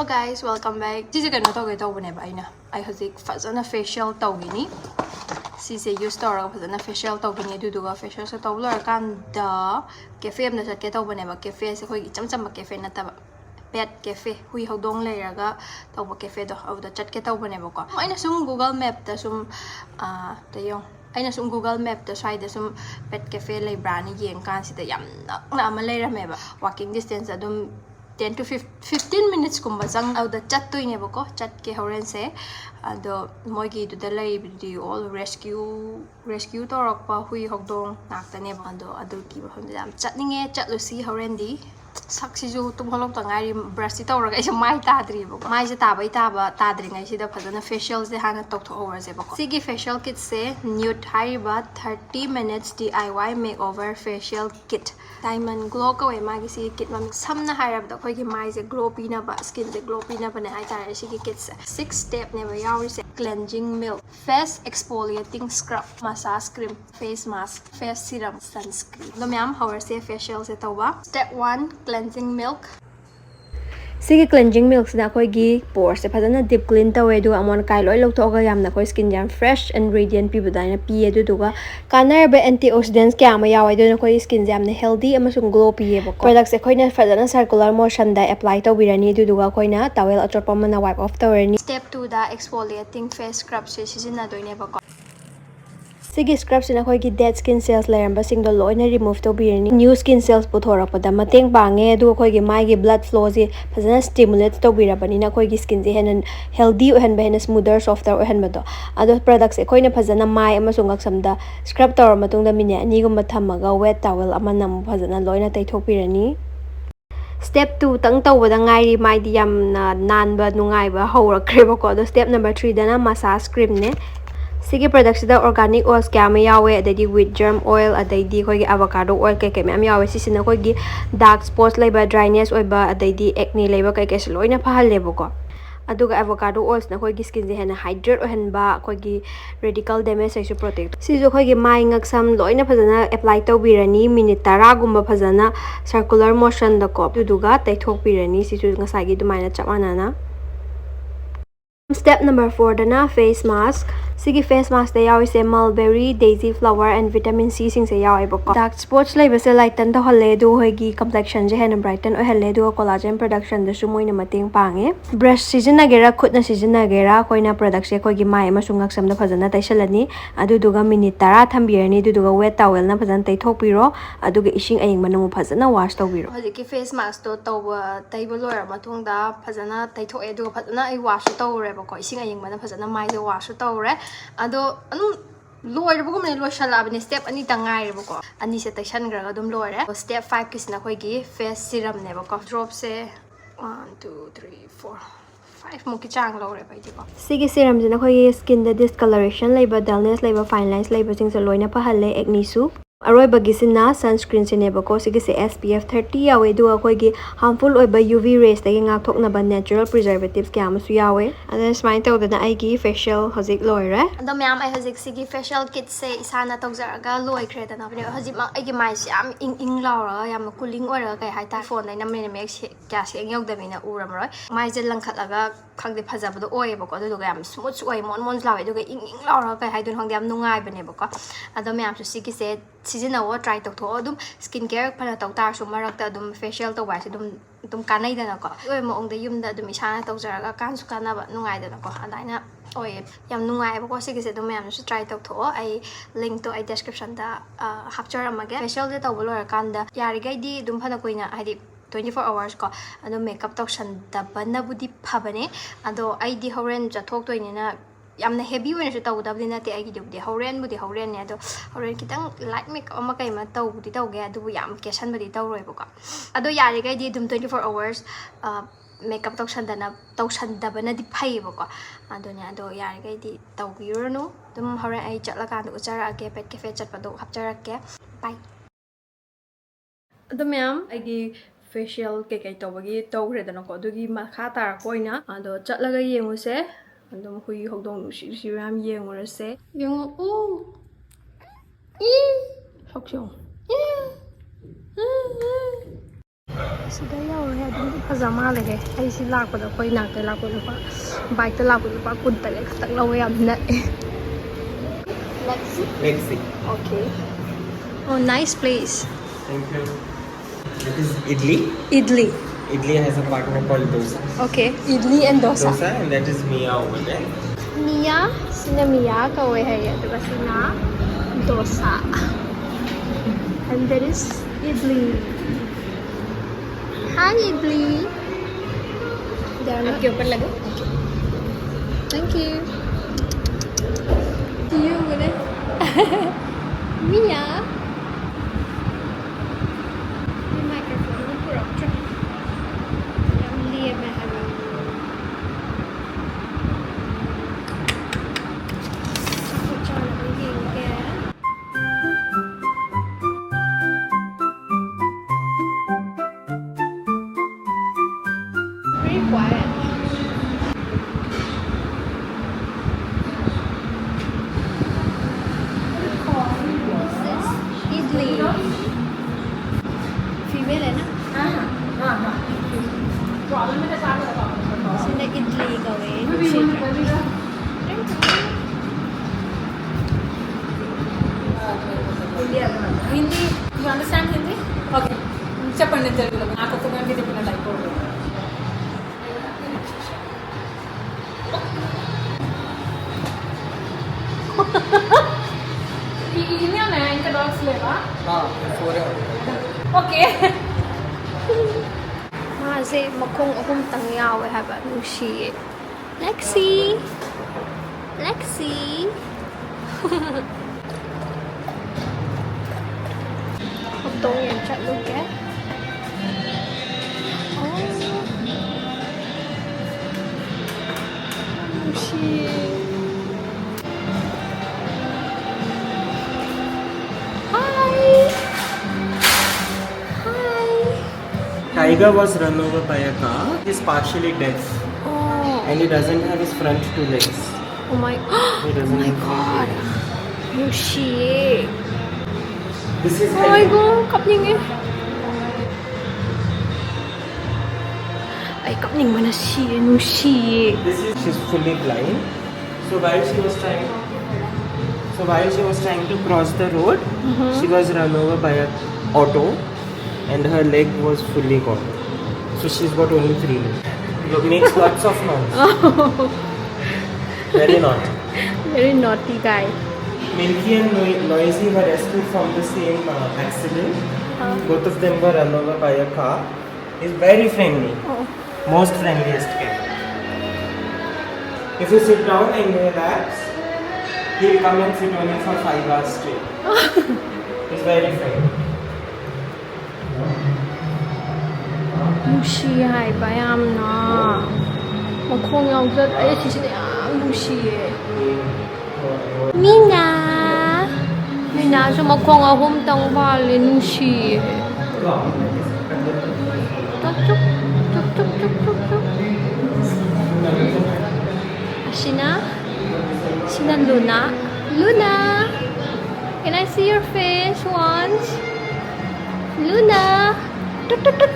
guys, welcome back. This is going to talk about I have a facial togini. This is used to a facial togini to do a facial so taller can the cafe am the get over never cafe so we some cafe nata pet cafe we hold on later over cafe of the chat get over never got. I assume Google Map the some the young. I assume Google Map the side the some pet cafe lay brand and can't see the yam Malaya meba walking distance 10 to 15 minutes kumba sang out the chat to inebo ko chat ke horen se ado moigi to the lay video all rescue Tarakpa hui hogdong nakta ne ado adu ki ba hon chat ninge chat lu si horen di saksi ju tum holok ta ngai brush ta ora ga mai ta dri bo mai je ta bai ta ba ta dri ngai si da phadana facial je hana tok tho over je bo sigi facial kit se nude hai ba 30 minutes DIY makeover facial kit diamond glow ka we magi si kit mam samna hairab da khoi gi mai je glow pina ba skin je glow pina ba ne ai ta si gi kit se 6 step ne ba yawi se cleansing milk face exfoliating scrub massage cream face mask face serum sunscreen no myam hour se facial se tawa step 1 cleansing milk Sigi cleansing milk na koi gi pores se phadana deep clean tawe du amon kai loi lok thoga yamna koi skin jam fresh and radiant pi budai na pi edu duga kanar ba antioxidants kya ma yaw edu na koi skin jam na healthy amasung glow pi e bako product se koi na phadana circular motion da apply to birani edu duga koi na towel achorpa mana wipe off tawani step 2 da exfoliating face scrub se sijina doine bako Sigi scrubs in a dead skin cells layer and basing the loin remove to be new skin cells put her up with the mating bang do a my blood flows has stimulates to be up in a skin and healthy and be smoother softer or hand other products a coin of hazana my amasungak some the scrub tower matung the mini nigum matamaga wet towel amanam hazana loina taitopirani Step 2 tang taw da ngai mai di yam na nan ba nungai ba hawra kreba ko step number 3 dana massage cream ne Sigi products da organic oils kya ma yawe adadi with germ oil adadi khoi avocado oil kai kai ma yawe sisina khoi gi dark spots leba dryness oi ba adadi acne leba kai kai loina phahal lebo ko aduga avocado oils na khoi gi skin je hena hydrate ohen ba khoi gi radical damage sai su protect si jo khoi gi mai ngak sam loina phajana apply to birani minute 10 gumba phajana circular motion da ko duga taithok birani si su ngasai gi dumaina chamana na Step number 4 dana face mask Sigi face mask they always say mulberry, daisy flower and vitamin C sing say yaw bako dark spots lai base lighten to holle do hoigi complexion je hen brighten o helle do collagen production da sumoy na mating pange brush season agera khut na season agera koina product se koigi mai ma sungak sam da phajana taisalani adu duga minute 10 thambirani du duga wet towel na phajana taithok piro aduga ising aying manamu phajana wash tawbiro hojiki face mask to tawa taiba loira matung da phajana taithok e du phajana ai wash tawre bako ising aying mana phajana mai je wash tawre ado anu loire bu gumne lo shala abni step ani tangai re ko ani se taishan gra dum loire step 5 kisna khoi gi face serum ne ko drop se 1 2 3 4 5 muki chang lo re bai di ko sigi serum jina khoi skin the discoloration labor dullness labor fine lines labor sing se loina pa halle acne su Aroi bagisina sunscreen sineba ko sige se SPF 30 yawe du akoi gi harmful oiba UV rays tagi ngak thokna ba natural preservatives kya masu yawe and smile to da ai gi facial hozik loire ado myam ai hozik sigi facial kit se isana tokjaraga loi khre da na bne hozik ma ai gi mai am ing laura yam cooling ora kai hai ta phone nai namne me kya se ngok da mina uram roi mai je langkhatlaga khangde phajaba do oi ba ko do ga yam smooth oi mon lawe do ga ing laura kai hai dun hong yam nungai bane ba ko ado myam su sigi se season awa try to tho adum skincare phana taw tar su marak ta adum facial to wai dum kanai da na ko oi mo ong da yum da dum isana taw jaraga kan su kana ba nungai da na ko adaina oi yam nungai ba ko sigi se dum yam su try to tho ai link to ai description da hapchar amage facial de taw bolor kan da yari gai di dum phana koina hadi 24 hours ko ado makeup to shan da bana budi phabane ado ai di horen ja thok toini na yamna heavy when su taw dabli na te ai gi de horen ne ado horen kitang light make ama kai ma taw budi taw ge adu yam kesan budi taw roi bako ado yari gai di dum 24 hours makeup taw shan da bana di phai bako ado ne ado yari gai di taw bironu dum horen ai chatla kan du chara age pet cafe chat padu hapchara ke bye ado ma'am ai gi facial ke kai tawagi tawre da no ko dugi ma kha tar koina ado chatlaga yenguse andam hui hogdong si ram yengurase yengo soksyo Sida yaure adum phajama le he ai si lakpada koi nakte lakpada pa bike ta lakpada pa kuntare khatak lawe yam na let's see okay oh nice place thank you it is idli has a partner called dosa okay idli and dosa and that is Mia over there Mia sina Mia ka we hai aduga sina dosa and there is idli hi idli आपके ऊपर लगे thank you you gonna Mia ये microphone में पूरा उठा हम लिए मैं हवा चाचा लगे क्या very quiet फीमेल है ना इसने इडली का वे Hindi, you understand Hindi? Okay. చెప్పండి తెలుగులో నాకు ఒక గంట చెప్పినట్టు అయిపోతుంది ఇన్ని ఉన్నాయా ఇంకా డాగ్స్ లేవా ఓకే मासे मखों अहुम तंग यावे है बा नुशी Lexi अब तो ये चलो क्या नुशी Tiger was run over by a car. He's partially deaf oh and he doesn't have his front two legs. oh my He doesn't have god Nushi This is oh my god kapning eh ay kapning mana si Nushi she's fully blind. So while she was trying to cross the road, she was run over by an auto and her leg was fully gone. So she's got only 3 legs. Makes lots of noise. Very naughty. very naughty guy Milky and Noisy were rescued from the same accident. Both of them were run over by a car. He's very friendly. oh Most friendliest cat. If you sit down and relax, he'll come and sit on you for 5 hours straight. He's very friendly. Nushi hai ba yam na makhong yaw zat ay si si yam Nushi Mina so makhong ahum tang ba le Nushi tuk tuk tuk tuk tuk tuk tuk Sina Luna can I see your face once Luna tuk tuk tuk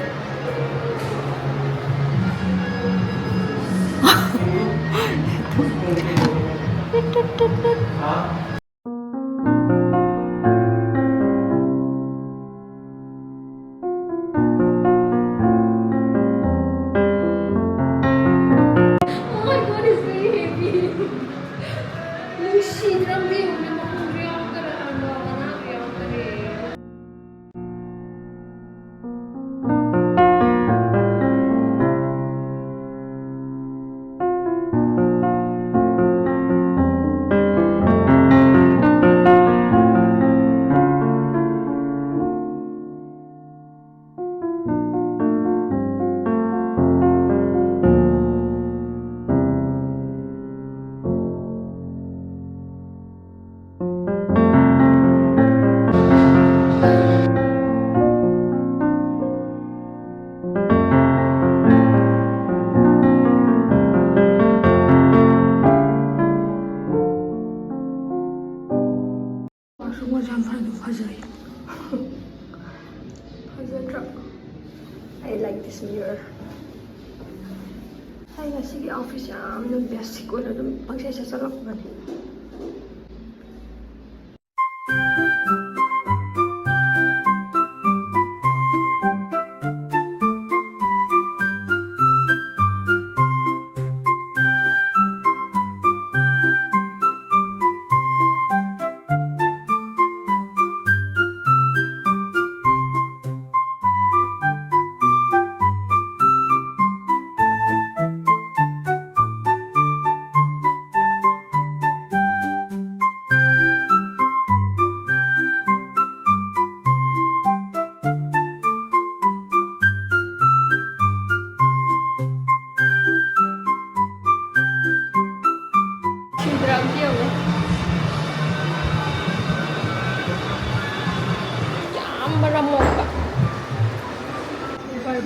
I like this mirror. I see the office yamna basic oina dum pangsai sa salakbani.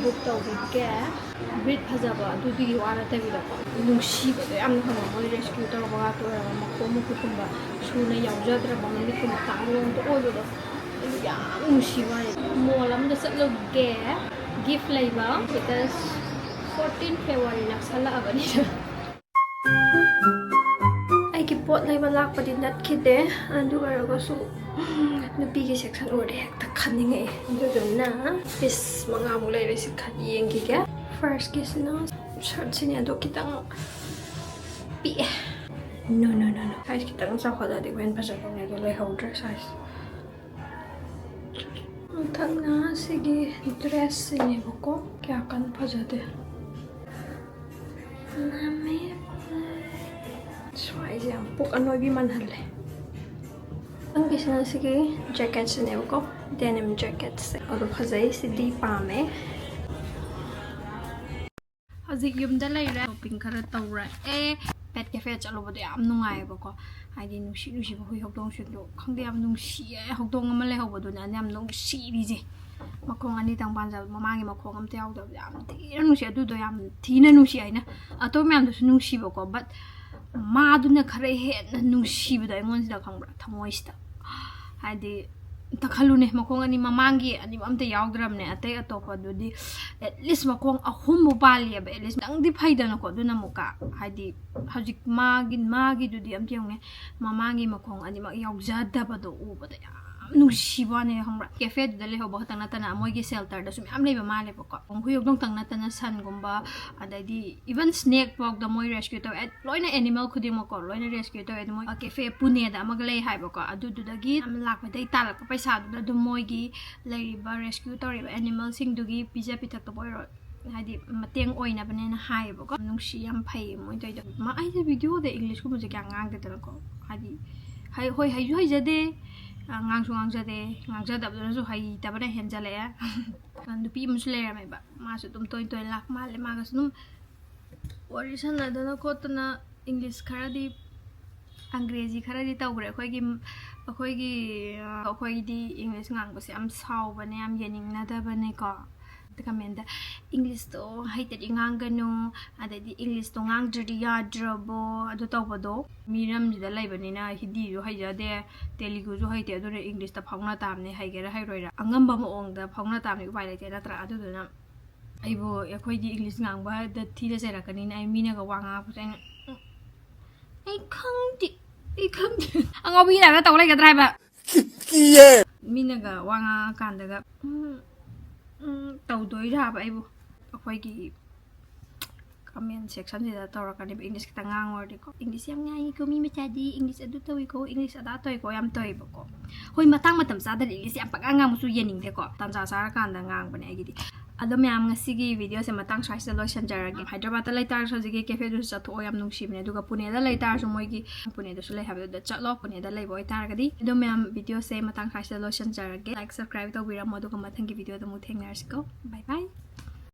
Book tawbike breed phajaba adudi wara tabida ko nungshi bade am khana moi rescue tawba to makomu kukumba suna yaujadra bamani kum tangong to odo ya nungshi wa molam da satlo ge gift laiba because 14 February naksala abani ai ki pot laiba lakpadi nat khide andu garago su nupi ki section orde hekta khaninge duduna pis manga mu lai resi khat yengi ga first kiss no shirt sine do kitang pi no size kitang sa khoda de wen pasa ko ne do lai holder size thangna sigi dress sine boko kya kan phajade name swai jam puk anoi bi man halle ang kisna sige jacket sine ko denim jacket se aru phajai sidi pame hazik yumda laira shopping khara tawra pet cafe chalo bode am nungai bako haidi nushi ba hui hokdong shdo khangde am nungshi hokdong am le hobo duna am nungshi rije makong ani tang banja mamangi makong am tiaw da am ti nungshi adu do am thina nungshi aina ato me am du nungshi bako but ma duna khare he nungshi ba da ngon sida khangbra thamoi sida haidi takhalune makong ani mamangi ani amte yaudramne ate atopa dudi at least makong ahum bali ba at least nang di phaida na ko duna muka haidi hajik magi dudi amte yongne mamangi makong ani ma yaujada ba do u ba da nungshibane hamra cafe da le hoba tang natana moi gi shelter da sum am leba male ba ko ong huyog dong tang natana san gumba adai even snake pok da moi rescue to at loina animal khudi mo ko loina rescue to at moi cafe pune da maglei hai ba ko adu du da gi am lak ba dai talak paisa du da moi gi lei ba rescue to riba animal sing du gi pija pitak to boy ro haidi mateng oina bane na hai ba ko nungshi yam phai moi dai da ma ai da video da english ko mo je kya ngang da ko haidi hai hoi hai ju hai jade ngang jada ba so hai ta ba henjale ya nupi musle ra mai ba ma su tum toy lak ma le ma ga sum orisan na da ko tana english khara di angrezi khara di tawre khoi gi di english ngang ba se am saw ba ne am yening na da ba ne ko comment english to haite ngang ganu adadi english to ngang jodi ya drabo adu tawbado miram jida laibani na hindi ju haijade telugu ju haite adu english ta phawna tamne haigera hairoira angamba mo ong da phawna tamne upai lete na tra adu na aibo ekhoi di english ngang ba da thila sera kani na ai mina ga wanga pusang ai khangdi angobi na ta olai ga driver kiye mina ga wanga kanda ga tawdoi ra ba aibu akhoi gi comment section de tawra kan english kita ngang word ko english yam ngai ko mi machadi english adu tawi ko english ada toy ko yam toy ba ko hoi matang matam sa da english yam pakangang musu yening de ko tan sa sar kan da ngang bane gi di adom yam ngasi gi video se matang sai solution jaragi hyderabad ta lai tar so ji cafe du sa tho yam nungshi bne du ga pune da lai tar so moi gi pune da so lai have da chatlo pune da lai boy tar ga di adom yam video se matang sai solution jaragi like subscribe to bira modu ko matang gi video da mu theng nar ko bye bye